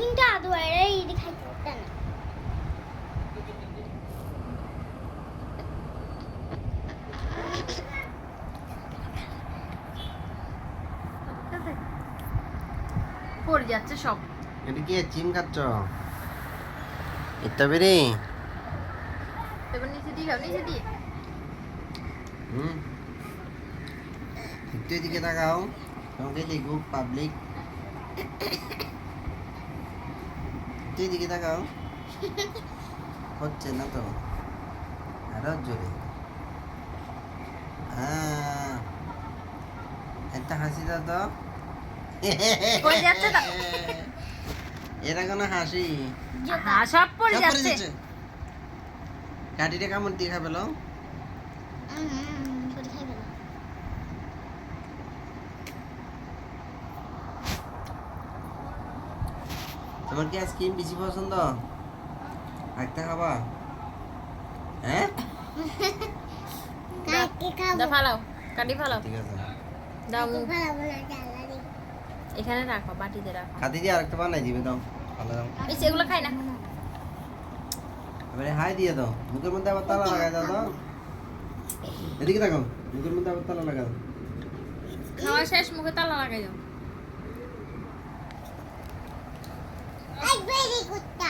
কিন্তু আদু এই খাইতে পারত না। পড়ে যাচ্ছে সব। এটা কি চিম খাচ্ছ? স্ট্রবেরি? এবার নিচে দিয়ে খাও, নিচে দিয়ে। একটু এদিকে তাকাও, তোমাকে লিখুক পাবলিক। একটু এদিকে তাকাও, হচ্ছে না তো, আরো জোরে। একটা হাসি দাও তো। পড়ে যাচ্ছে না। এটা কোনো হাসি? হ্যাঁ, সব পড়ে সব পড়ে যাচ্ছে। যাচ্ছে। কাঠিটা কামড় দিয়ে খাবে লো। করে খাইবে না। তোমার কি আইসক্রিম বেশি পছন্দ? একটা খাবা? হ্যাঁ কাকে খাবো? দাও ফালাও, কাটি ফালাও। ঠিক আছে, দাও মুখ খাবো না জ্বালানি। এখানে রাখো, বাটিতে রাখো। খাতি দিয়ে আরেকটা বানাই দিবে, দাও ভালো দাও। এই সেগুলো খাই না। এবারে হাই দিয়ে দাও, মুখের মধ্যে আবার তালা লাগাই দাও তো। এদিকে দেখো, মুখের মধ্যে আবার তালা লাগাও। খাওয়া শেষ, মুখে তালা লাগাই দাও। আই বেরি কুত্তা।